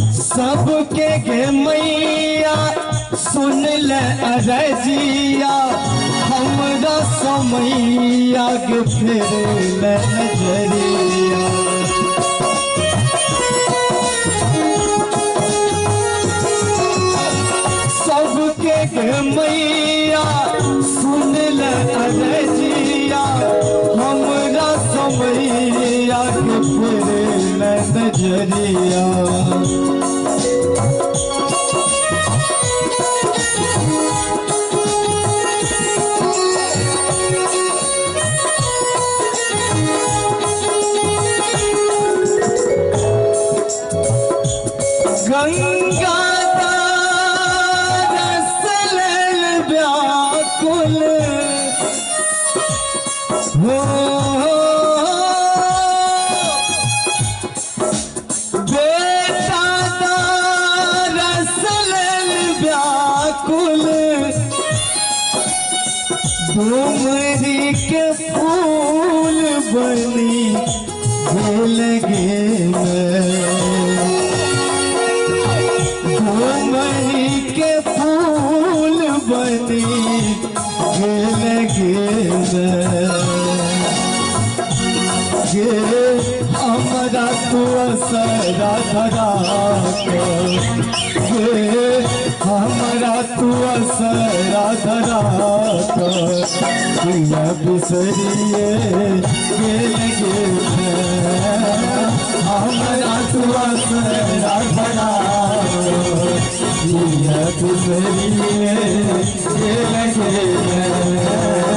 सबके गे मैया सुन ले अरजिया हमरा समैया के फेर ले नजरिया। सबके गे मैया सुन ले अरजिया हमरा समैया के फेर ले नजरिया। गंगा रसल व्याकुल हो बेटा रसल व्याकुल डूमरी के फूल बनी लगे डूमरी के फूल बनी लगे हमरा तू असरा धरा हमरा तू असरा धरा पिया बिसरिए लगे हमरा तू असरा धरा पिया बिसरिए लगे।